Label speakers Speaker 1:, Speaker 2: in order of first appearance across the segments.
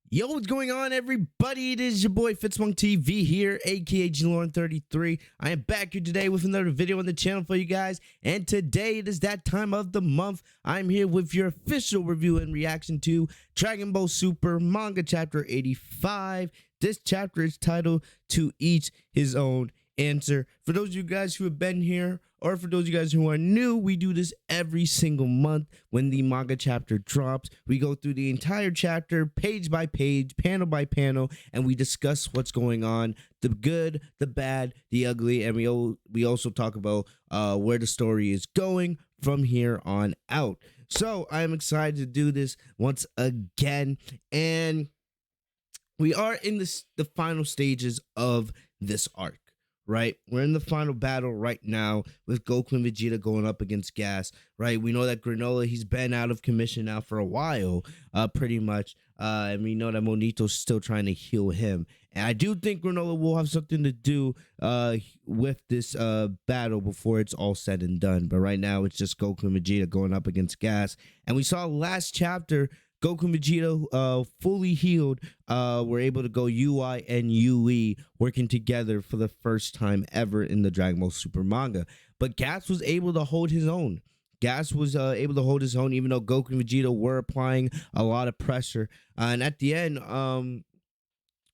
Speaker 1: Yo, what's going on, everybody? It is your boy Fitz TV here, aka GLorn33. I am back here today with another video on the channel for you guys, and today it is that time of the month. I'm here with your official review and reaction to Dragon Ball Super Manga Chapter 85. This chapter is titled "To Each His Own Answer." For those of you guys who have been here, or for those of you guys who are new, we do this every single month when the manga chapter drops. We go through the entire chapter, page by page, panel by panel, and we discuss what's going on, the good, the bad, the ugly, and we also talk about where the story is going from here on out. So I'm excited to do this once again, and we are in the final stages of this arc. Right, we're in the final battle right now with Goku and Vegeta going up against Gas. Right, we know that Granola, he's been out of commission now for a while, pretty much, and we know that Monito's still trying to heal him. And I do think Granola will have something to do with this battle before it's all said and done. But right now, it's just Goku and Vegeta going up against Gas. And we saw last chapter, Goku and Vegeta, fully healed, were able to go UI and UE working together for the first time ever in the Dragon Ball Super manga. But Gas was able to hold his own. Gas was able to hold his own, even though Goku and Vegeta were applying a lot of pressure. And at the end,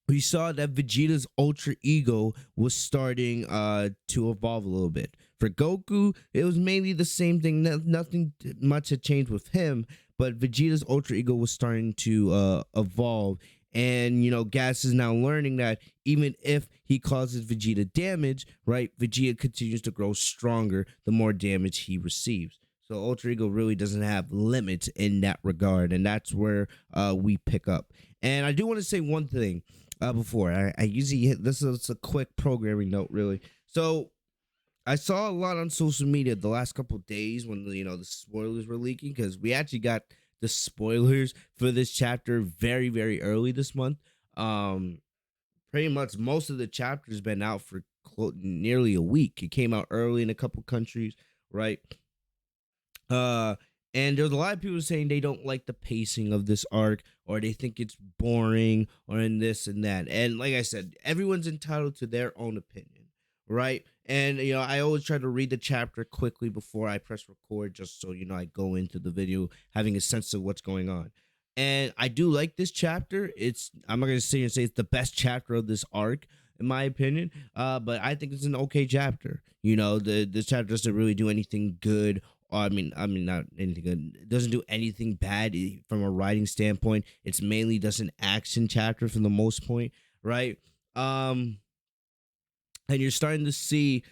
Speaker 1: we saw that Vegeta's ultra ego was starting to evolve a little bit. For Goku, it was mainly the same thing. Nothing much had changed with him, but Vegeta's ultra ego was starting to evolve. And, you know, Gas is now learning that even if he causes Vegeta damage, right, Vegeta continues to grow stronger the more damage he receives. So Ultra Ego really doesn't have limits in that regard, and that's where we pick up. And I do want to say one thing before. I usually hit this is a quick programming note, really. So I saw a lot on social media the last couple of days when the spoilers were leaking, because we actually got the spoilers for this chapter very, very early this month. Pretty much most of the chapter's been out for nearly a week. It came out early in a couple countries, right? And there's a lot of people saying they don't like the pacing of this arc, or they think it's boring, or in this and that. And like I said, everyone's entitled to their own opinion, right? And I always try to read the chapter quickly before I press record, just so I go into the video having a sense of what's going on. And I do like this chapter. I'm not gonna sit here and say it's the best chapter of this arc, in my opinion, but I think it's an okay chapter. This chapter doesn't really do anything good. I mean, not anything good. It doesn't do anything bad from a writing standpoint. It's mainly just an action chapter for the most point, right? And you're starting to see,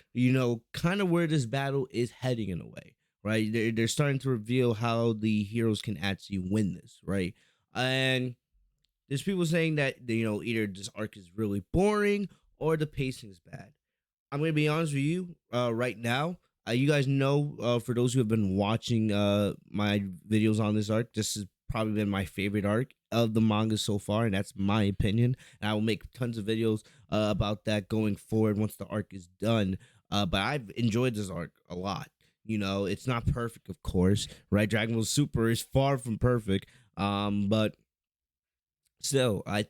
Speaker 1: kind of where this battle is heading in a way, right? They're starting to reveal how the heroes can actually win this, right? And there's people saying that, either this arc is really boring or the pacing is bad. I'm going to be honest with you right now. You guys know, for those who have been watching my videos on this arc, this has probably been my favorite arc of the manga so far, and that's my opinion. And I will make tons of videos about that going forward once the arc is done. But I've enjoyed this arc a lot. It's not perfect, of course, right? Dragon Ball Super is far from perfect, but still, I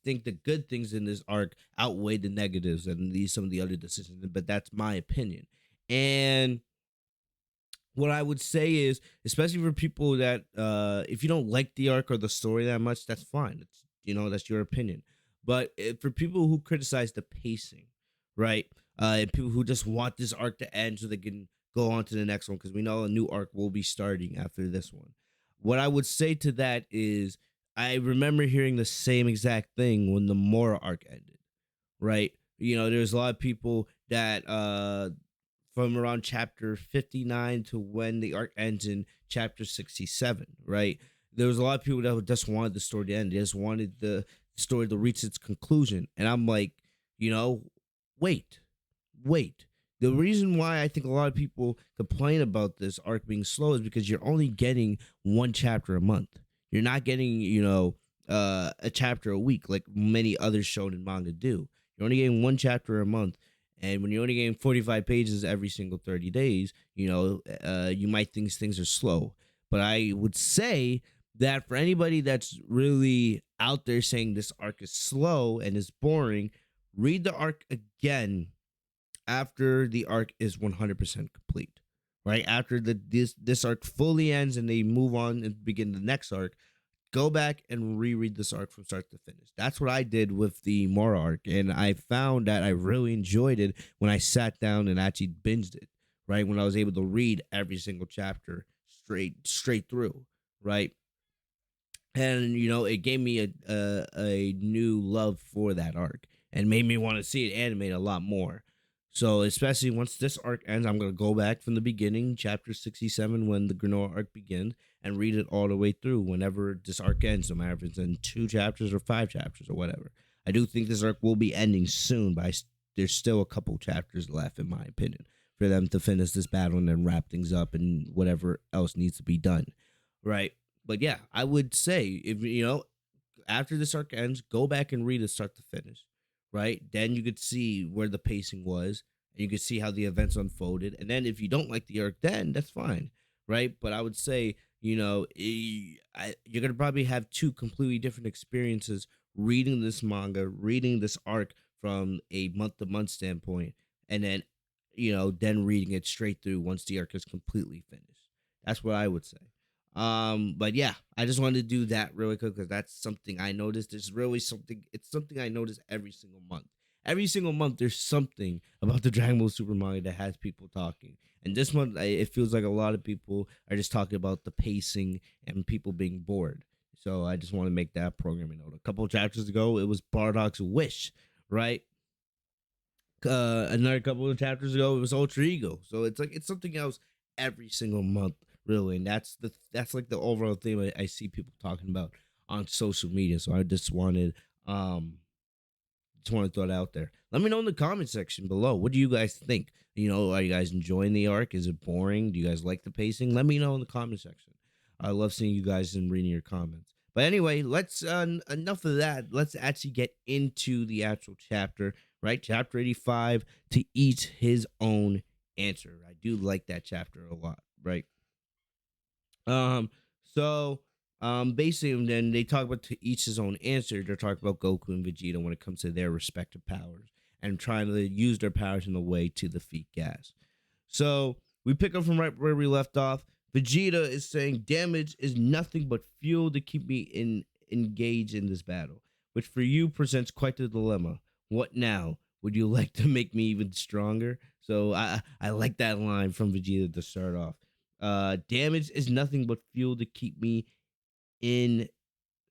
Speaker 1: think the good things in this arc outweigh the negatives and some of the other decisions. But that's my opinion. And what I would say is, especially for people that if you don't like the arc or the story that much, that's fine. It's that's your opinion. But for people who criticize the pacing, right, and people who just want this arc to end so they can go on to the next one, because we know a new arc will be starting after this one, what I would say to that is, I remember hearing the same exact thing when the Mora arc ended, right? There's a lot of people that from around chapter 59 to when the arc ends in chapter 67, right? There was a lot of people that just wanted the story to end. They just wanted the story to reach its conclusion. And I'm like, wait. The reason why I think a lot of people complain about this arc being slow is because you're only getting one chapter a month. You're not getting, a chapter a week like many other shonen manga do. You're only getting one chapter a month. And when you're only getting 45 pages every single 30 days, you might think things are slow. But I would say that for anybody that's really out there saying this arc is slow and is boring, read the arc again after the arc is 100% complete. Right after this arc fully ends and they move on and begin the next arc, go back and reread this arc from start to finish. That's what I did with the Mora arc, and I found that I really enjoyed it when I sat down and actually binged it. Right when I was able to read every single chapter straight through. Right, and it gave me a new love for that arc and made me want to see it animated a lot more. So especially once this arc ends, I'm gonna go back from the beginning, chapter 67, when the Granola arc begins, and read it all the way through whenever this arc ends, no matter if it's in 2 chapters or 5 chapters or whatever. I do think this arc will be ending soon, but there's still a couple chapters left, in my opinion, for them to finish this battle and then wrap things up and whatever else needs to be done. Right. But yeah, I would say, if after this arc ends, go back and read it start to finish. Right, then you could see where the pacing was, and you could see how the events unfolded. And then if you don't like the arc, then that's fine. Right, but I would say you're gonna probably have two completely different experiences reading this manga, reading this arc from a month to month standpoint, and then reading it straight through once the arc is completely finished. That's what I would say. But yeah, I just wanted to do that really quick because that's something I noticed. There's really something. It's something I notice every single month. Every single month, there's something about the Dragon Ball Super manga that has people talking. And this month, it feels like a lot of people are just talking about the pacing and people being bored. So I just want to make that programming note. A couple of chapters ago, it was Bardock's Wish, right? Another couple of chapters ago, it was Ultra Ego. So it's something else every single month, really, and that's like the overall theme I see people talking about on social media. So I just wanted to throw it out there. Let me know in the comment section below. What do you guys think? Are you guys enjoying the arc? Is it boring? Do you guys like the pacing? Let me know in the comment section. I love seeing you guys and reading your comments. But anyway, let's enough of that. Let's actually get into the actual chapter, right? Chapter 85, to each his own answer. I do like that chapter a lot, right? So basically, then they talk about to each his own answer. They're talking about Goku and Vegeta when it comes to their respective powers and trying to use their powers in a way to defeat Gas. So we pick up from right where we left off. Vegeta is saying damage is nothing but fuel to keep me engaged in this battle, which for you presents quite the dilemma. What now? Would you like to make me even stronger? So I like that line from Vegeta to start off. Damage is nothing but fuel to keep me in.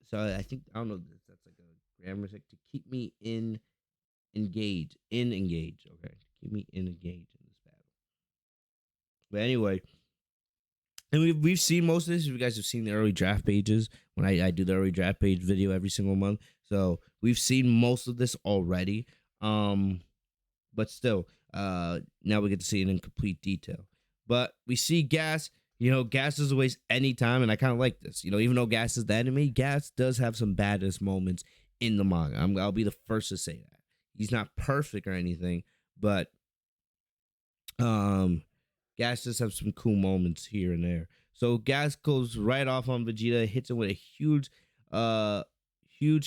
Speaker 1: So I don't know. That's like a grammar thing. To keep me engage. Okay, keep me engaged in this battle. But anyway, and we've seen most of this. You guys have seen the early draft pages when I do the early draft page video every single month. So we've seen most of this already. But still, now we get to see it in complete detail. But we see Gas. Gas doesn't waste any time, and I kind of like this. Even though Gas is the enemy, Gas does have some badass moments in the manga. I'll be the first to say that. He's not perfect or anything, but Gas does have some cool moments here and there. So Gas goes right off on Vegeta, hits him with a huge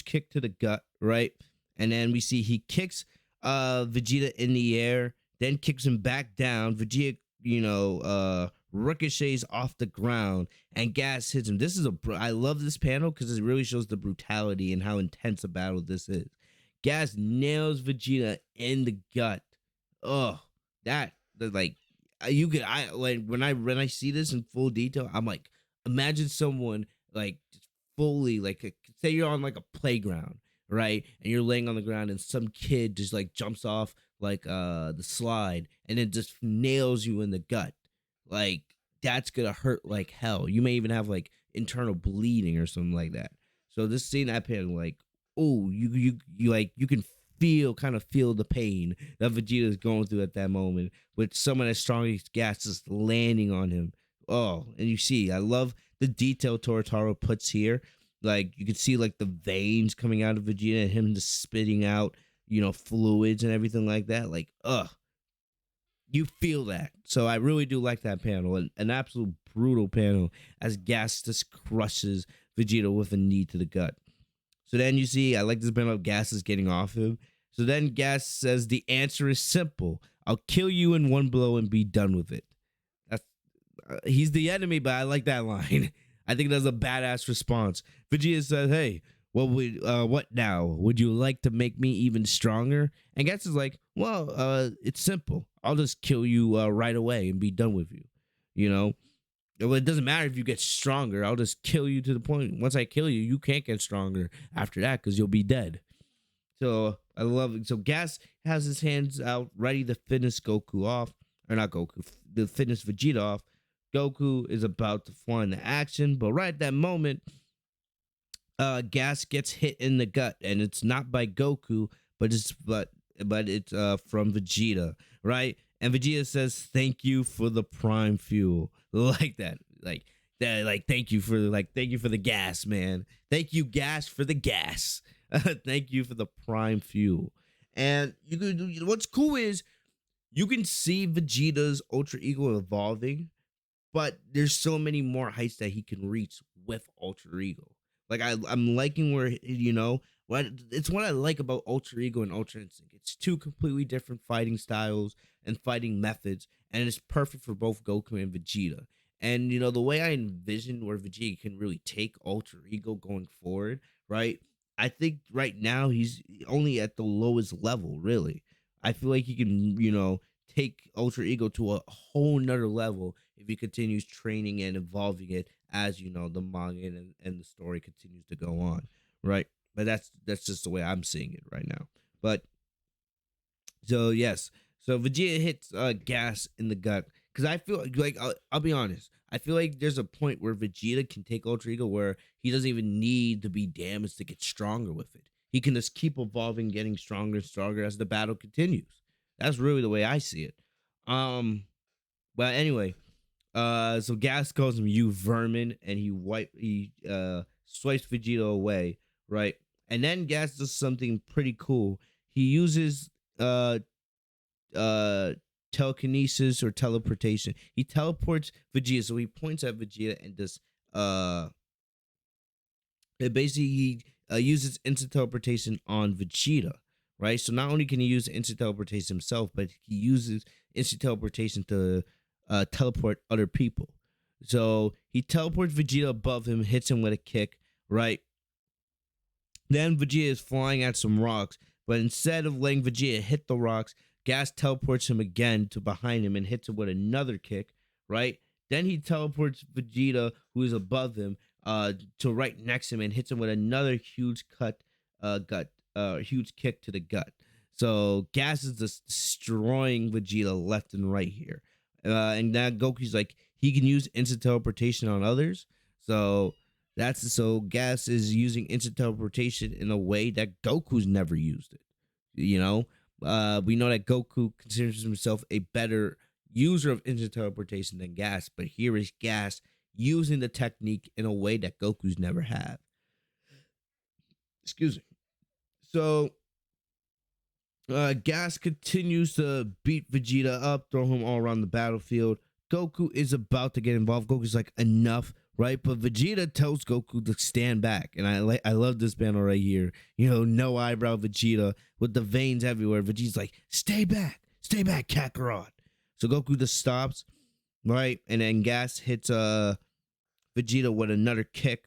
Speaker 1: kick to the gut, right? And then we see he kicks Vegeta in the air, then kicks him back down. Vegeta, ricochets off the ground, and Gas hits him. I love this panel because it really shows the brutality and how intense a battle this is. Gas nails Vegeta in the gut. Oh, like when I see this in full detail, I'm like, imagine someone like just fully say you're on like a playground, right? And you're laying on the ground and some kid just like jumps off the slide and it just nails you in the gut. Like that's gonna hurt like hell. You may even have like internal bleeding or something like that. So this scene that panel, like, oh, you can kind of feel the pain that Vegeta is going through at that moment with someone as strong as Gas just landing on him. Oh, and you see, I love the detail Torotaro puts here. Like you can see like the veins coming out of Vegeta and him just spitting out, fluids and everything like that. Like, you feel that. So I really do like that panel. An absolute brutal panel as Gas just crushes Vegeta with a knee to the gut. So then you see, I like this bit of Gas is getting off him. So then Gas says the answer is simple. I'll kill you in one blow and be done with it. That's he's the enemy, but I like that line. I think that's a badass response. Vegeta says, "Hey, what now? Would you like to make me even stronger?" And Gas is like, "Well, it's simple. I'll just kill you right away and be done with you. You know, well, it doesn't matter if you get stronger. I'll just kill you to the point. Once I kill you, you can't get stronger after that because you'll be dead." So I love it. So Gas has his hands out, ready to finish Goku off, or not Goku, to finish Vegeta off. Goku is about to fly into action, but right at that moment, Gas gets hit in the gut, and it's not by Goku, but it's from Vegeta, right? And Vegeta says, "Thank you for the prime fuel," like that, like that, like thank you for the gas, man. Thank you, Gas, for the gas. Thank you for the prime fuel. And you can. What's cool is you can see Vegeta's ultra ego evolving, but there's so many more heights that he can reach with Ultra Ego. Like I'm liking where what it's what I like about Ultra Ego and Ultra Instinct. It's two completely different fighting styles and fighting methods, and it's perfect for both Goku and Vegeta. And the way I envision where Vegeta can really take Ultra Ego going forward, right? I think right now he's only at the lowest level, really. I feel like he can, take Ultra Ego to a whole nother level if he continues training and evolving it as the manga and the story continues to go on, right? But that's just the way I'm seeing it right now. But so yes, so Vegeta hits Gas in the gut because I feel like I'll be honest. I feel like there's a point where Vegeta can take Ultra Ego where he doesn't even need to be damaged to get stronger with it. He can just keep evolving, getting stronger and stronger as the battle continues. That's really the way I see it. Um, but anyway, so Gas calls him "you vermin," and he swipes Vegeta away, right? And then Gas does something pretty cool. He uses uh uh telekinesis or teleportation. He teleports Vegeta, so he points at Vegeta and does it basically he uses instant teleportation on Vegeta, right? So not only can he use instant teleportation himself, but he uses instant teleportation to teleport other people. So he teleports Vegeta above him, hits him with a kick, right? Then Vegeta is flying at some rocks, but instead of letting Vegeta hit the rocks, Gas teleports him again to behind him and hits him with another kick, right? Then he teleports Vegeta, who is above him, to right next to him and hits him with another huge kick to the gut. So Gas is just destroying Vegeta left and right here. And now Goku's like, he can use instant teleportation on others. So Gas is using instant teleportation in a way that Goku's never used it. We know that Goku considers himself a better user of instant teleportation than Gas, but here is Gas using the technique in a way that Goku's never had. Excuse me. So Gas continues to beat Vegeta up, throw him all around the battlefield. Goku is about to get involved. Goku's like, enough, right? But Vegeta tells Goku to stand back, and I love this panel right here. No eyebrow Vegeta with the veins everywhere. Vegeta's like, stay back, Kakarot. So Goku just stops, right? And then Gas hits Vegeta with another kick,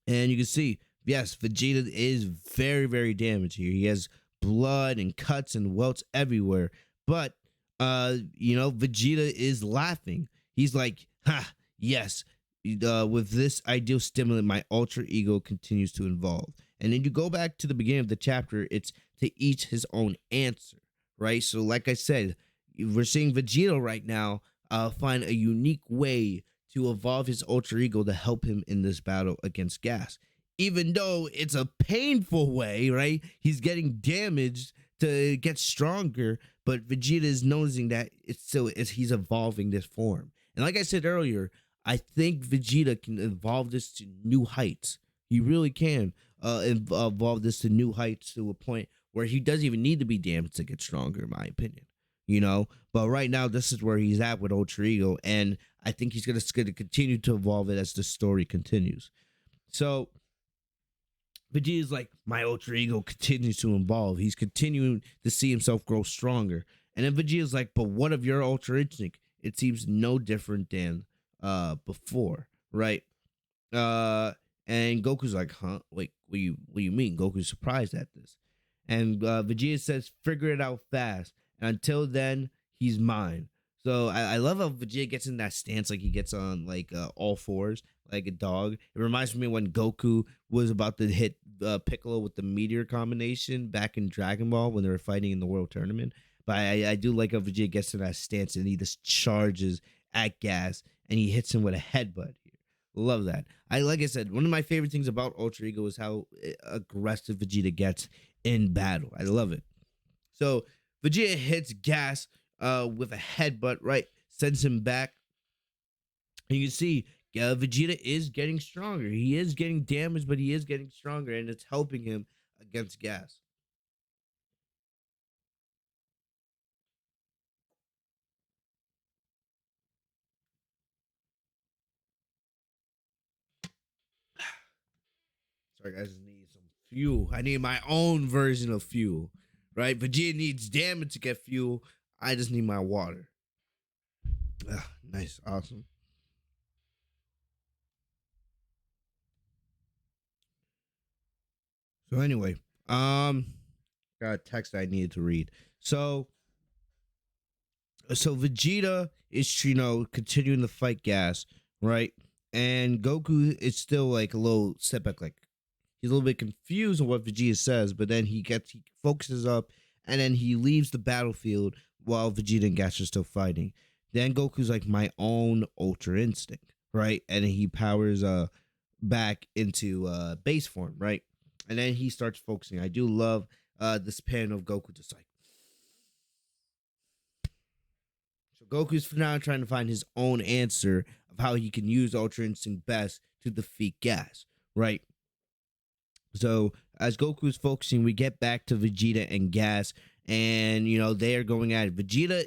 Speaker 1: and you can see, yes, Vegeta is very, very damaged here. He has blood and cuts and welts everywhere, but Vegeta is laughing. He's like, ha, yes, with this ideal stimulant, my Ultra Ego continues to evolve. And then you go back to the beginning of the chapter, it's to each his own answer, right? So like I said, we're seeing Vegeta right now find a unique way to evolve his Ultra Ego to help him in this battle against Gas. Even though it's a painful way, right? He's getting damaged to get stronger, but Vegeta is noticing that it's still as he's evolving this form. And like I said earlier, I think Vegeta can evolve this to new heights. He really can evolve this to new heights to a point where he doesn't even need to be damaged to get stronger, in my opinion. But right now this is where he's at with Ultra Ego, and I think he's gonna continue to evolve it as the story continues. So Vegeta's like, my alter ego continues to evolve. He's continuing to see himself grow stronger. And then Vegeta's like, but what of your ultra instinct? It seems no different than before, right? Uh and Goku's like, huh? Wait, what you mean? Goku's surprised at this. And Vegeta says, figure it out fast. And until then, he's mine. So I love how Vegeta gets in that stance, like he gets on like all fours, like a dog. It reminds me when Goku was about to hit Piccolo with the meteor combination back in Dragon Ball when they were fighting in the World Tournament. But I do like how Vegeta gets in that stance and he just charges at Gas and he hits him with a headbutt here. Love that. Like I said, one of my favorite things about Ultra Ego is how aggressive Vegeta gets in battle. I love it. So Vegeta hits Gas with a headbutt, right? Sends him back. And you can see Vegeta is getting stronger. He is getting damaged, but he is getting stronger, and it's helping him against Gas. Sorry, guys, I just need some fuel. I need my own version of fuel, right? Vegeta needs damage to get fuel. I just need my water. Nice, awesome. So anyway, got a text I needed to read. So Vegeta is continuing to fight Gas, right? And Goku is still like a little setback, like he's a little bit confused on what Vegeta says, but then he focuses up and then he leaves the battlefield while Vegeta and Gas are still fighting. Then Goku's like my own Ultra Instinct, right? And he powers back into base form, right? And then he starts focusing. I do love this panel of Goku just like, so Goku's now trying to find his own answer of how he can use Ultra Instinct best to defeat Gas, right? So as Goku's focusing, we get back to Vegeta and Gas, and they are going at it. Vegeta,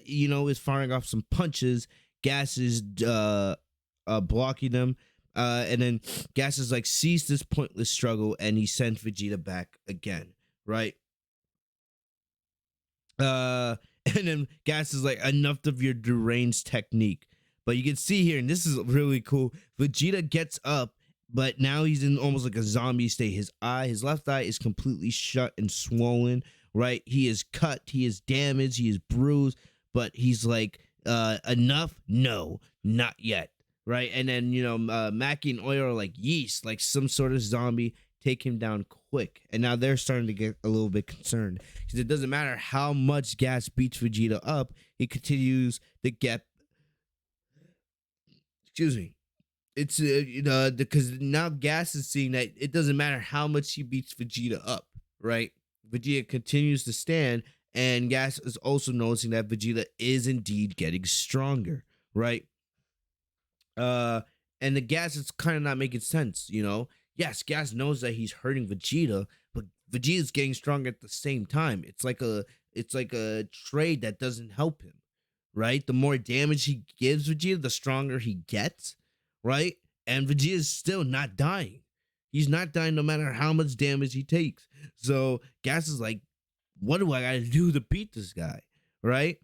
Speaker 1: is firing off some punches. Gas is blocking them, and then Gas is like sees this pointless struggle, and he sends Vegeta back again, right? And then Gas is like, enough of your deranged technique. But you can see here, and this is really cool. Vegeta gets up, but now he's in almost like a zombie state. His left eye is completely shut and swollen, right? He is cut, he is damaged, he is bruised, but he's like, enough? No, not yet, right? And then, Maki and Oil are like, yeast, like some sort of zombie, take him down quick. And now they're starting to get a little bit concerned because it doesn't matter how much Gas beats Vegeta up, he continues to get, excuse me, it's because now Gas is seeing that it doesn't matter how much he beats Vegeta up, right? Vegeta continues to stand, and Gas is also noticing that Vegeta is indeed getting stronger, right? Uh, and the Gas is kind of not making sense. Yes, Gas knows that he's hurting Vegeta, but Vegeta's getting stronger at the same time. It's like a trade that doesn't help him, right? The more damage he gives Vegeta, the stronger he gets, right? And Vegeta is still not dying. He's not dying no matter how much damage he takes. So Gas is like, what do I gotta do to beat this guy, right?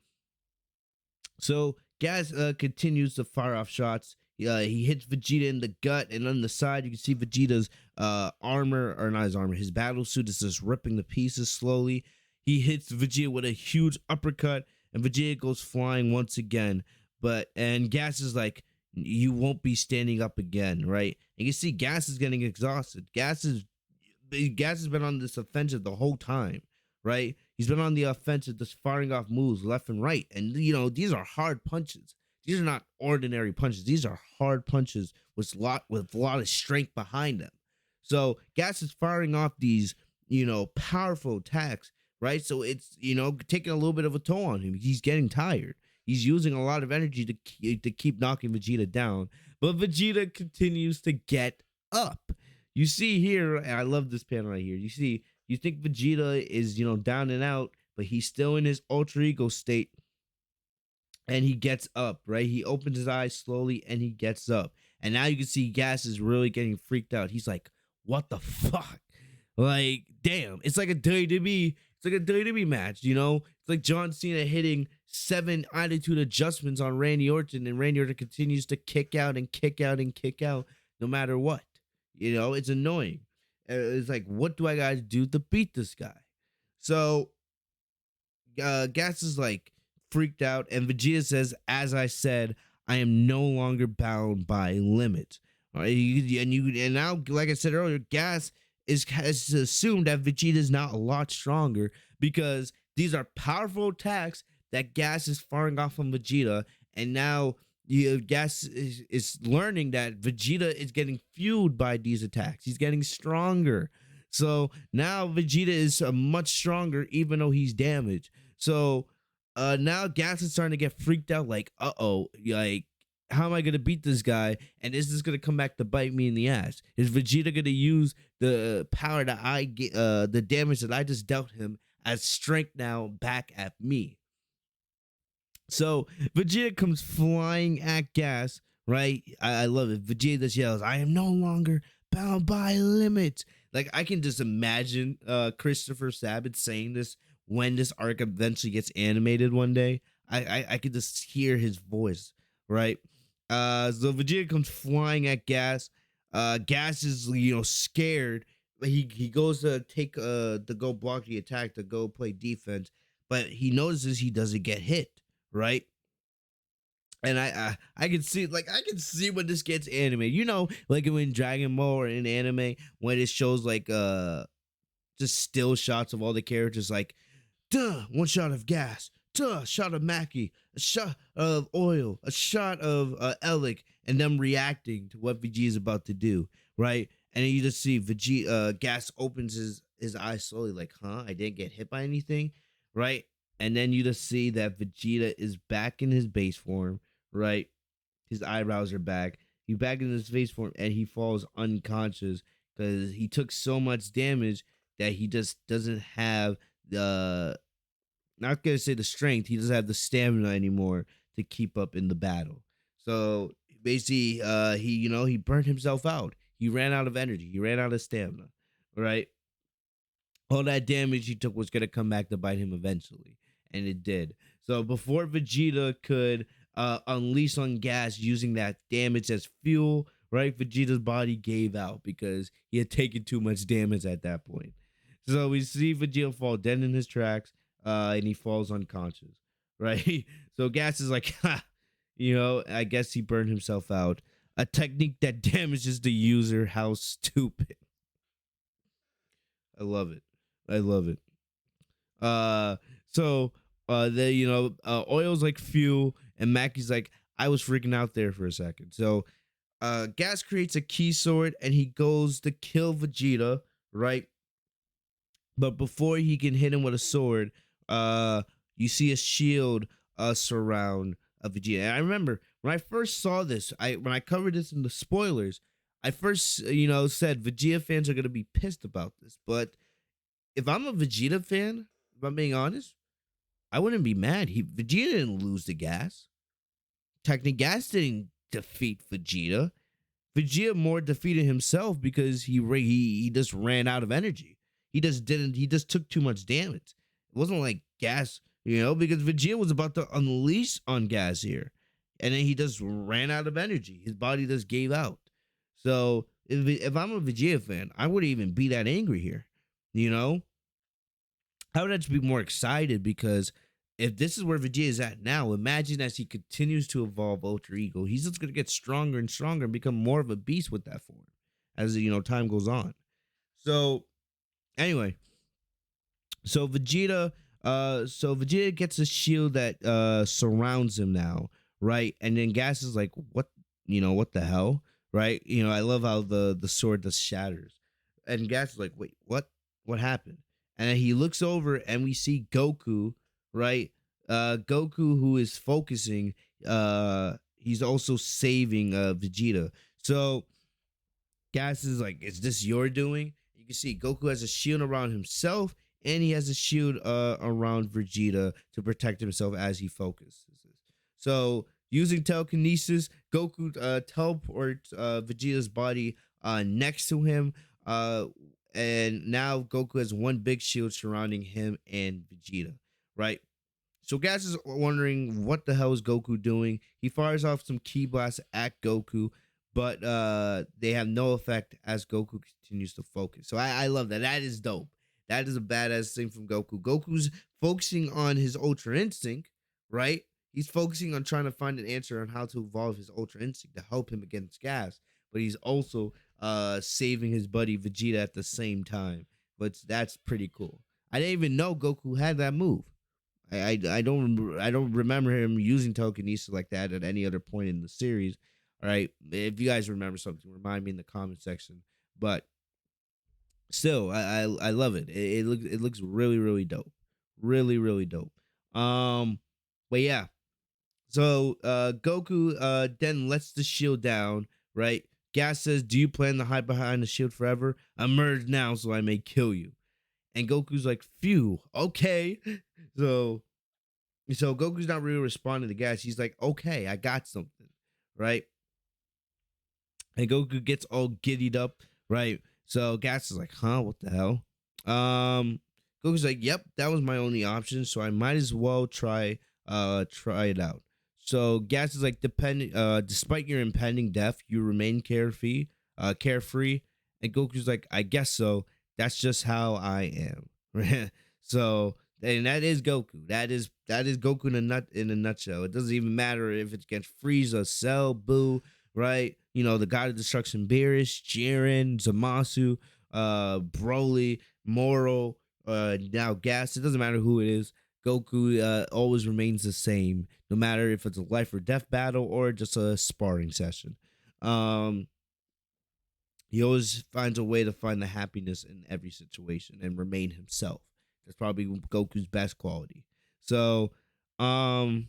Speaker 1: So Gas continues to fire off shots. He hits Vegeta in the gut, and on the side you can see Vegeta's armor, or not his armor, his battle suit is just ripping to pieces slowly. He hits Vegeta with a huge uppercut, and Vegeta goes flying once again. And Gas is like, you won't be standing up again, right? And you see Gas is getting exhausted. Gas has been on this offensive the whole time, right? He's been on the offensive, just firing off moves left and right. And these are hard punches. These are not ordinary punches. These are hard punches with a lot of strength behind them. So Gas is firing off these, powerful attacks, right? So it's, taking a little bit of a toll on him. He's getting tired. He's using a lot of energy to keep knocking Vegeta down. But Vegeta continues to get up. You see here, and I love this panel right here. You think Vegeta is, down and out, but he's still in his ultra ego state. And he gets up, right? He opens his eyes slowly and he gets up. And now you can see Gas is really getting freaked out. He's like, what the fuck? Like, damn, it's like a WWE. It's like a WWE match, you know. It's like John Cena hitting 7 attitude adjustments on Randy Orton, and Randy Orton continues to kick out and kick out and kick out, no matter what. You know, it's annoying. It's like, what do I gotta do to beat this guy? So, Gas is like freaked out, and Vegeta says, "As I said, I am no longer bound by limits." All right, and now, like I said earlier, Gas has assumed that Vegeta is now a lot stronger because these are powerful attacks that Gas is firing off on Vegeta, and now Gas is learning that Vegeta is getting fueled by these attacks. He's getting stronger. So now Vegeta is much stronger, even though he's damaged. So now Gas is starting to get freaked out, like, like, how am I gonna beat this guy? And is this gonna come back to bite me in the ass? Is Vegeta gonna use the power that I get, the damage that I just dealt him as strength now back at me? So Vegeta comes flying at Gas, right? I love it. Vegeta just yells, "I am no longer bound by limits." Like, I can just imagine Christopher Sabat saying this when this arc eventually gets animated one day. I could just hear his voice, right? So Vegeta comes flying at Gas. Gas is, scared. He goes to to go block the attack, to go play defense, but he notices he doesn't get hit, right? And I can see, when this gets animated, like when Dragon Ball or in anime, when it shows like just still shots of all the characters, like, duh, one shot of Gas, duh, shot of Mackie, a shot of Oil, a shot of Elec, and them reacting to what Vegeta is about to do, right? And then you just see Vegeta, Gas opens his eyes slowly, like, huh, I didn't get hit by anything, right? And then you just see that Vegeta is back in his base form, right? His eyebrows are back. He's back in his base form, and he falls unconscious because he took so much damage that he just doesn't have the, not gonna say the strength, he doesn't have the stamina anymore to keep up in the battle. So basically, he burned himself out. He ran out of energy. He ran out of stamina, right? All that damage he took was gonna come back to bite him eventually, and it did. So before Vegeta could unleash on Gas using that damage as fuel, right? Vegeta's body gave out because he had taken too much damage at that point. So we see Vegeta fall dead in his tracks, and he falls unconscious, right? So Gas is like, ha, I guess he burned himself out. A technique that damages the user. How stupid. I love it. I love it. So Oil's like fuel, and Mackie's like, I was freaking out there for a second. So Gas creates a key sword, and he goes to kill Vegeta, right? But before he can hit him with a sword, you see a shield surround Vegeta. And I remember when I first saw this, when I covered this in the spoilers, I first said Vegeta fans are gonna be pissed about this. But if I'm a Vegeta fan, if I'm being honest, I wouldn't be mad. Vegeta didn't lose to Gas. Technically, Gas didn't defeat Vegeta. Vegeta more defeated himself because he just ran out of energy. He just took too much damage. It wasn't like Gas, because Vegeta was about to unleash on Gas here. And then he just ran out of energy. His body just gave out. So if I'm a Vegeta fan, I wouldn't even be that angry here. I would actually be more excited because if this is where Vegeta is at now, imagine as he continues to evolve Ultra Ego, he's just going to get stronger and stronger and become more of a beast with that form as time goes on. So anyway, so Vegeta gets a shield that surrounds him now, right? And then Gas is like, what the hell, right? I love how the sword just shatters, and Gas is like, wait, what happened? And then he looks over, and we see Goku, right? Goku, who is focusing, he's also saving Vegeta. So Gas is like, is this your doing? You can see Goku has a shield around himself, and he has a shield around Vegeta to protect himself as he focuses. So using telekinesis, Goku teleports Vegeta's body next to him, and now Goku has one big shield surrounding him and Vegeta, right? So Gas is wondering what the hell is Goku doing. He fires off some ki blasts at Goku, but they have no effect as Goku continues to focus. So I love that. That is dope. That is a badass thing from Goku. Goku's focusing on his Ultra Instinct, right? He's focusing on trying to find an answer on how to evolve his Ultra Instinct to help him against Gas, but he's also saving his buddy Vegeta at the same time. But that's pretty cool. I didn't even know Goku had that move. I don't remember him using telekinesis like that at any other point in the series. All right, if you guys remember something, remind me in the comment section. But still, I love it. It looks really dope, really dope. But yeah, so Goku then lets the shield down. Right, Gas says, "Do you plan to hide behind the shield forever? Emerge now, so I may kill you." And Goku's like, "Phew, okay." So Goku's not really responding to Gas. He's like, "Okay, I got something," right? And Goku gets all giddied up, right? So Gas is like, "Huh, what the hell?" Goku's like, "Yep, that was my only option, so I might as well try it out." So Gas is like, despite your impending death, you remain carefree. And Goku's like, "I guess so. That's just how I am." So, and that is Goku. That is Goku in a nutshell. It doesn't even matter if it's against Frieza, Cell, Boo, right? You know, the God of Destruction, Beerus, Jiren, Zamasu, Broly, Moro, now Gas. It doesn't matter who it is. Goku always remains the same, no matter if it's a life or death battle or just a sparring session. He always finds a way to find the happiness in every situation and remain himself. That's probably Goku's best quality. So, um,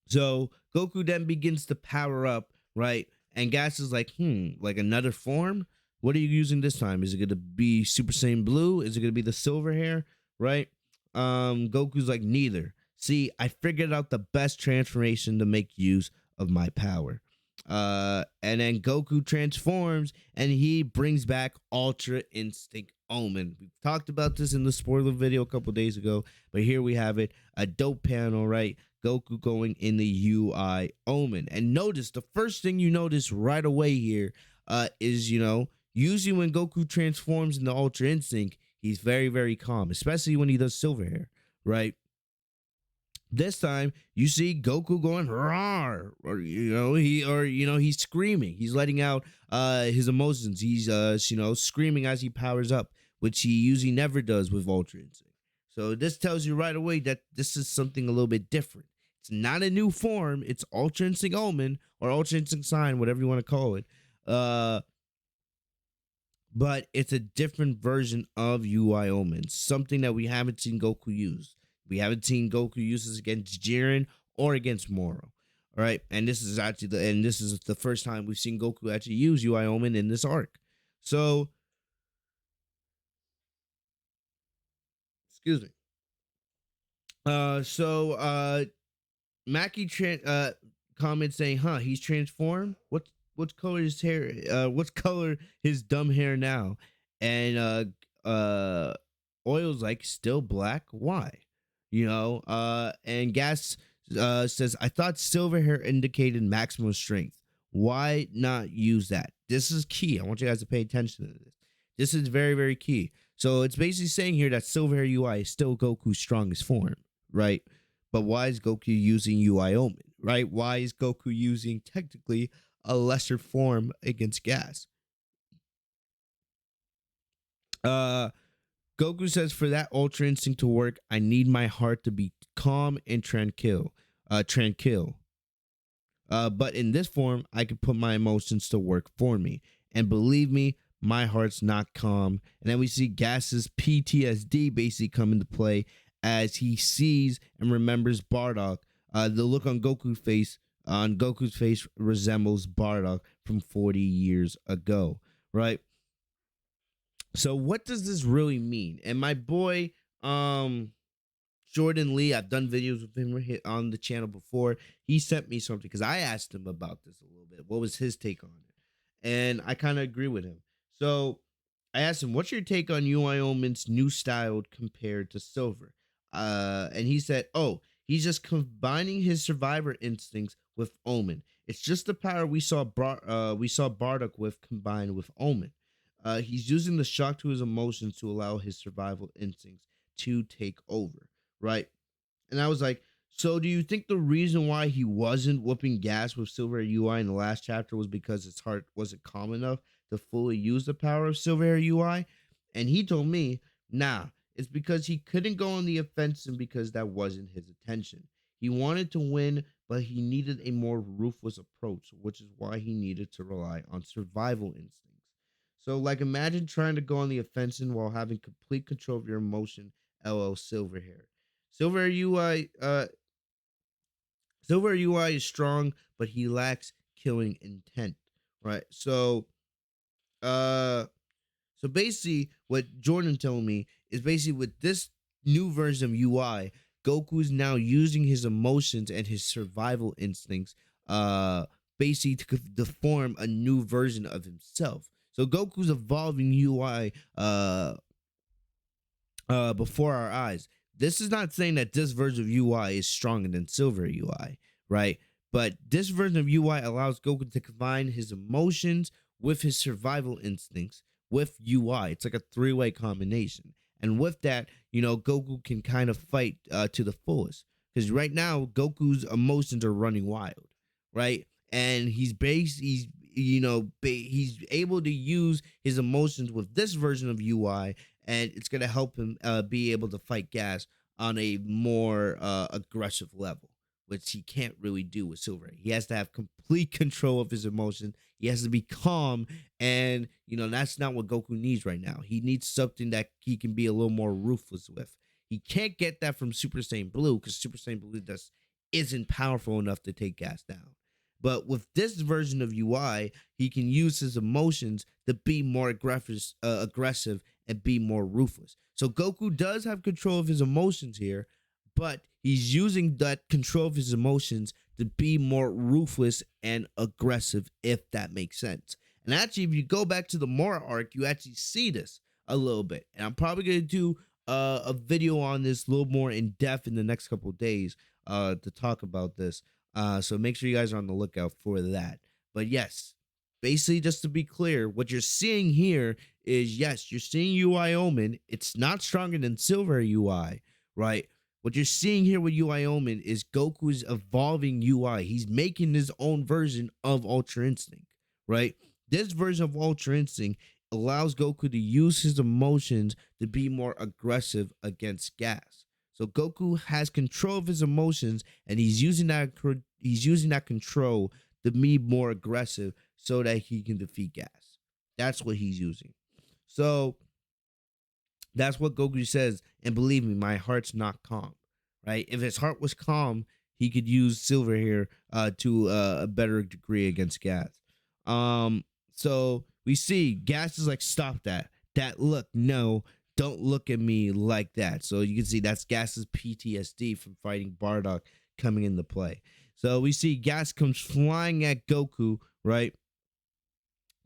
Speaker 1: so Goku then begins to power up, right? And Gas is like, like another form? What are you using this time? Is it gonna be Super Saiyan Blue? Is it gonna be the silver hair? Right? Goku's like, neither. See, I figured out the best transformation to make use of my power. And then Goku transforms and he brings back Ultra Instinct Omen. We've talked about this in the spoiler video a couple days ago, but here we have it, a dope panel, right? Goku going in the UI Omen. And notice the first thing you notice right away here is, usually when Goku transforms into Ultra Instinct, he's very calm, especially when he does silver hair, right? This time you see Goku going roar, or he's screaming. He's letting out his emotions. He's screaming as he powers up, which he usually never does with Ultra Instinct. So this tells you right away that this is something a little bit different. It's not a new form. It's Ultra Instinct Omen or Ultra Instinct Sign, whatever you want to call it. But it's a different version of UI Omen, something that we haven't seen Goku use. We haven't seen Goku use this against Jiren or against Moro. All right, and this is the first time we've seen Goku actually use UI Omen in this arc. So, excuse me. Mackie comments saying, "Huh, he's transformed. What's color his hair? What's color his dumb hair now?" And Oil's like, "Still black. Why?" And Gas says, "I thought silver hair indicated maximum strength. Why not use that?" This is key. I want you guys to pay attention to this. This is very key. So it's basically saying here that silver hair UI is still Goku's strongest form, right? But why is Goku using UI Omen, right? Why is Goku using technically a lesser form against Gas? Goku says, "For that Ultra Instinct to work, I need my heart to be calm and tranquil. But in this form, I can put my emotions to work for me. And believe me, my heart's not calm." And then we see Gas's PTSD basically come into play as he sees and remembers Bardock. The look on Goku's face resembles Bardock from 40 years ago, right? So what does this really mean? And my boy, Jordan Lee, I've done videos with him on the channel before. He sent me something because I asked him about this a little bit. What was his take on it? And I kind of agree with him. So I asked him, "What's your take on UI Omen's new style compared to Silver?" And he said, "Oh, he's just combining his survivor instincts with Omen. It's just the power we saw Bardock with combined with Omen. He's using the shock to his emotions to allow his survival instincts to take over, right?" And I was like, "So do you think the reason why he wasn't whooping gas with Silver UI in the last chapter was because his heart wasn't calm enough to fully use the power of Silver UI?" And he told me, "Nah, it's because he couldn't go on the offensive because that wasn't his intention. He wanted to win, but he needed a more ruthless approach, which is why he needed to rely on survival instincts. So, like, imagine trying to go on the offensive while having complete control of your emotion, LL Silverhair. Silver UI, Silver UI is strong, but he lacks killing intent, right? Uh, so basically, what Jordan told me is basically with this new version of UI, Goku is now using his emotions and his survival instincts, uh, basically to form a new version of himself. So Goku's evolving UI, before our eyes. This is not saying that this version of UI is stronger than Silver UI, right? But this version of UI allows Goku to combine his emotions with his survival instincts with UI. It's like a three-way combination. And with that, Goku can kind of fight to the fullest. Because right now, Goku's emotions are running wild, right? And he's able to use his emotions with this version of UI, and it's going to help him be able to fight gas on a more aggressive level, which he can't really do with Silver. He has to have complete control of his emotion. He has to be calm, and that's not what Goku needs right now. He needs something that he can be a little more ruthless with. He can't get that from Super Saiyan Blue because Super Saiyan Blue just isn't powerful enough to take gas down. But with this version of UI, he can use his emotions to be more aggressive and be more ruthless. So Goku does have control of his emotions here, but he's using that control of his emotions to be more ruthless and aggressive, if that makes sense. And actually, if you go back to the Mora arc, you actually see this a little bit. And I'm probably going to do a video on this a little more in depth in the next couple of days to talk about this. So make sure you guys are on the lookout for that. But yes, basically, just to be clear, what you're seeing here is, yes, you're seeing UI Omen. It's not stronger than Silver UI, right? What you're seeing here with UI Omen is Goku's evolving UI. He's making his own version of Ultra Instinct, right? This version of Ultra Instinct allows Goku to use his emotions to be more aggressive against gas. So Goku has control of his emotions, and he's using that control to be more aggressive so that he can defeat gas. That's what he's using. So that's what Goku says, and believe me, my heart's not calm. Right? If his heart was calm, he could use Silver here to a better degree against gas. So we see gas is like, "Stop that! Look, no, don't look at me like that." So you can see that's Gas's PTSD from fighting Bardock coming into play. So we see gas comes flying at Goku, right?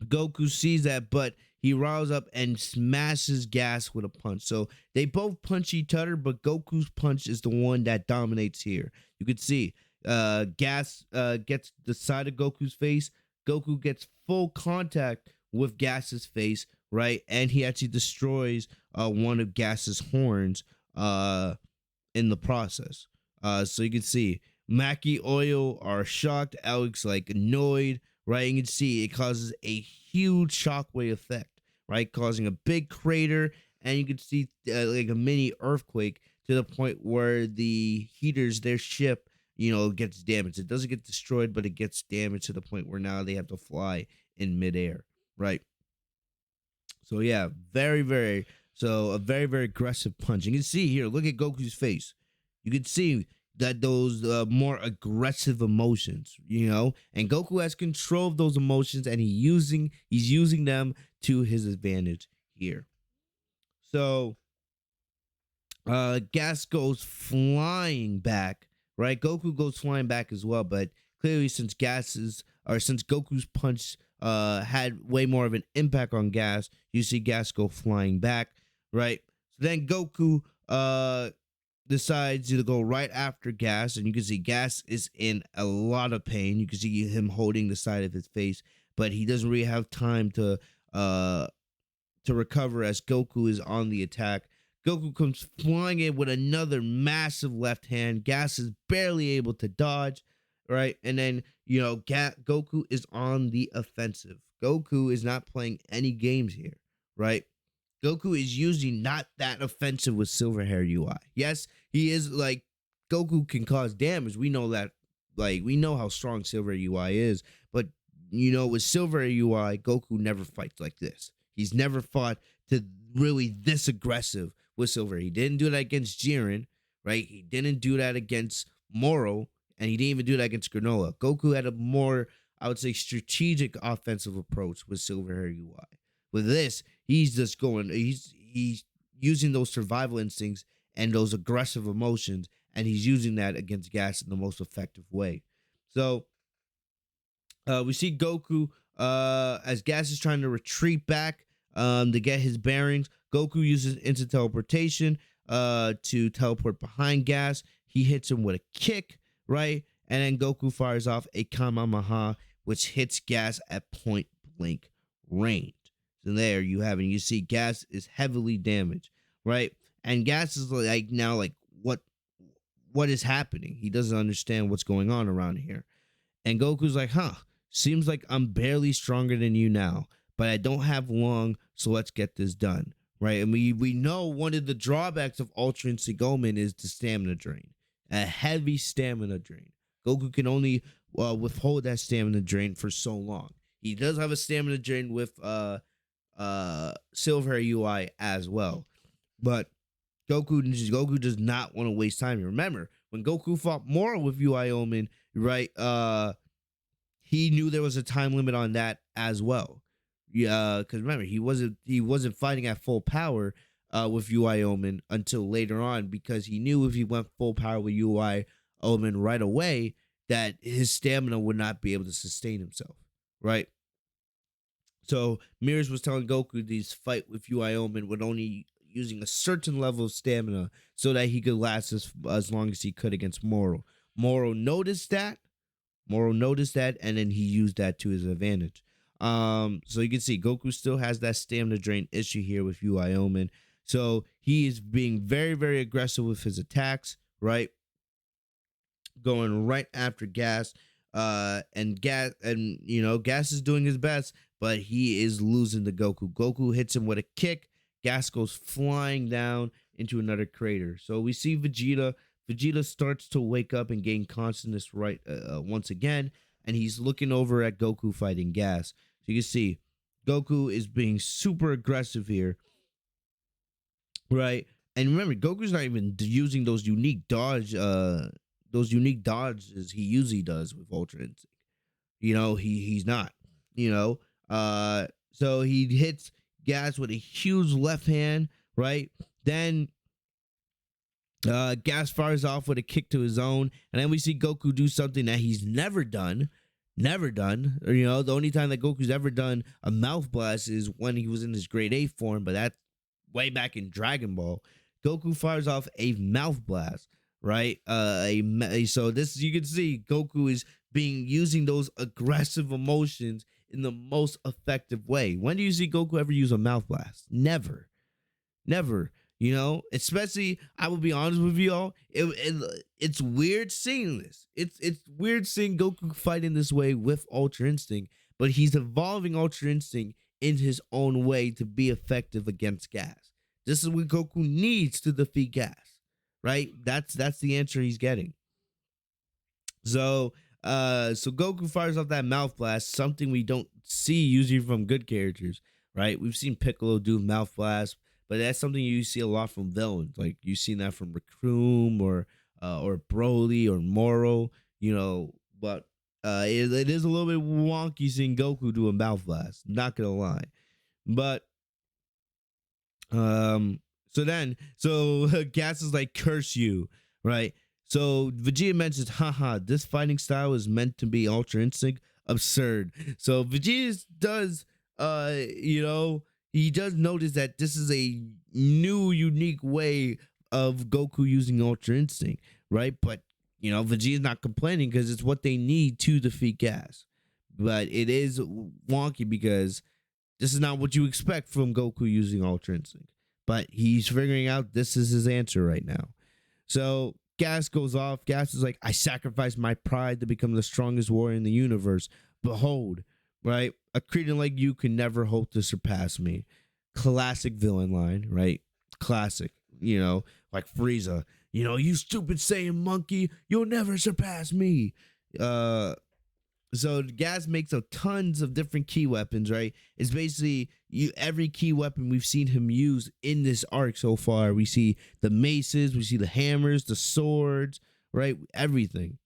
Speaker 1: Goku sees that, but he riles up and smashes gas with a punch. So they both punch each other, but Goku's punch is the one that dominates here. You can see gas gets the side of Goku's face. Goku gets full contact with Gas's face, right? And he actually destroys one of Gas's horns in the process. So you can see Maki Oil are shocked. Alex like annoyed, right? You can see it causes a huge shockwave effect, right? Causing a big crater, and you can see like a mini earthquake to the point where the heaters, their ship, gets damaged. It doesn't get destroyed, but it gets damaged to the point where now they have to fly in midair, right? So yeah, a very, very aggressive punch. You can see here, look at Goku's face. You can see that those more aggressive emotions, and Goku has control of those emotions, and he's using them to his advantage here. So Gas goes flying back, right? Goku goes flying back as well, but clearly since Goku's punch had way more of an impact on Gas. You see Gas go flying back, right? So then Goku decides to go right after Gas, and you can see Gas is in a lot of pain. You can see him holding the side of his face, but he doesn't really have time uh to recover as Goku is on the attack. Goku comes flying in with another massive left hand. Gas is barely able to dodge, right? And then, Goku is on the offensive. Goku is not playing any games here, right? Goku is usually not that offensive with Silver Hair UI. Yes, he is like Goku can cause damage. We know that, we know how strong Silver UI is, but with Silver UI, Goku never fights like this. He's never fought to really this aggressive with Silver. He didn't do that against Jiren, right? He didn't do that against Moro, and he didn't even do that against Granola. Goku had a more, I would say, strategic offensive approach with Silver Hair UI. With this, he's just going, he's using those survival instincts and those aggressive emotions, and he's using that against Gas in the most effective way. So we see Goku as Gas is trying to retreat back to get his bearings. Goku uses instant teleportation to teleport behind Gas. He hits him with a kick, right? And then Goku fires off a Kamehameha, which hits Gas at point blank range. So there you have it. You see Gas is heavily damaged, right? And Gas is now what is happening? He doesn't understand what's going on around here. And Goku's like, seems like I'm barely stronger than you now, but I don't have long, so let's get this done, right? And we know one of the drawbacks of Ultra Instinct Omen is the stamina drain, a heavy stamina drain. Goku can only withhold that stamina drain for so long. He does have a stamina drain with Silver UI as well, but Goku does not want to waste time. Remember, when Goku fought Moro with UI Omen, right? He knew there was a time limit on that as well. Yeah, because remember, he wasn't fighting at full power with UI Omen until later on, because he knew if he went full power with UI Omen right away, that his stamina would not be able to sustain himself, right? So Mirrors was telling Goku this fight with UI Omen would only using a certain level of stamina so that he could last as long as he could against Moro. Moro noticed that, and then he used that to his advantage. So you can see Goku still has that stamina drain issue here with UI Omen. So he is being very, very aggressive with his attacks, right? Going right after Gas. Gas is doing his best, but he is losing to Goku. Goku hits him with a kick. Gas goes flying down into another crater. So we see Vegeta. Vegeta starts to wake up and gain consciousness once again, and he's looking over at Goku fighting Gas. So you can see Goku is being super aggressive here, right? And remember, Goku's not even using those unique dodges he usually does with Ultra Instinct. He's not. So he hits Gas with a huge left hand, right? Then Gas fires off with a kick to his own, and then we see Goku do something that he's never done. The only time that Goku's ever done a mouth blast is when he was in his grade 8 form, but that's way back in Dragon Ball. Goku fires off a mouth blast, right? So this, you can see Goku is using those aggressive emotions in the most effective way. When do you see Goku ever use a mouth blast? Never. Especially, I will be honest with y'all, it's weird seeing this. It's weird seeing Goku fighting this way with Ultra Instinct, but he's evolving Ultra Instinct in his own way to be effective against Gas. This is what Goku needs to defeat Gas, right? That's the answer he's getting. So Goku fires off that mouth blast, something we don't see usually from good characters, right? We've seen Piccolo do mouth blast, but that's something you see a lot from villains. Like you've seen that from Raccoon or Broly or Moro, but it is a little bit wonky seeing Goku do a mouth blast, not gonna lie. But so Gas is like, curse you, right? So Vegeta mentions, this fighting style is meant to be Ultra Instinct. absurd. So Vegeta does, he does notice that this is a new, unique way of Goku using Ultra Instinct, right? But Vegeta's not complaining because it's what they need to defeat Gas. But it is wonky because this is not what you expect from Goku using Ultra Instinct. But he's figuring out this is his answer right now. So Gas goes off. Gas is like, I sacrificed my pride to become the strongest warrior in the universe. Behold, right? A cretin like you can never hope to surpass me. Classic villain line, right? Classic, like Frieza. You stupid Saiyan monkey, you'll never surpass me. So Gas makes a tons of different key weapons, right? It's basically every key weapon we've seen him use in this arc so far. We see the maces, we see the hammers, the swords, right? Everything.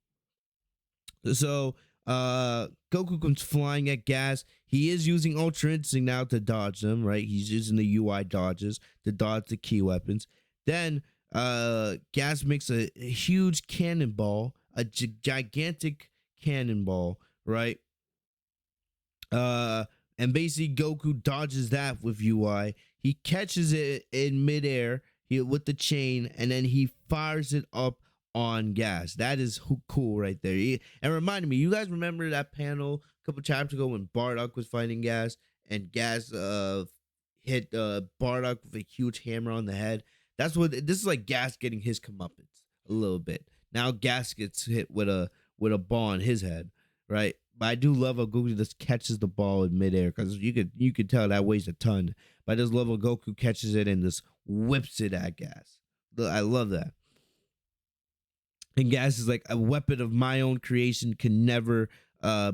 Speaker 1: So Goku comes flying at Gas. He is using Ultra Instinct now to dodge them, right? He's using the UI dodges to dodge the key weapons. Then Gas makes a huge cannonball, a gigantic cannonball, right? And basically Goku dodges that with UI. He catches it in midair with the chain, and then he fires it up on Gas. That is cool right there. And reminded me, you guys remember that panel a couple chapters ago when Bardock was fighting Gas, and Gas hit Bardock with a huge hammer on the head? This is like Gas getting his comeuppance a little bit. Now Gas gets hit with a ball on his head, right? But I do love how Goku just catches the ball in midair, because you could tell that weighs a ton. But I just love how Goku catches it and just whips it at Gas. I love that. And Gas is like, a weapon of my own creation can never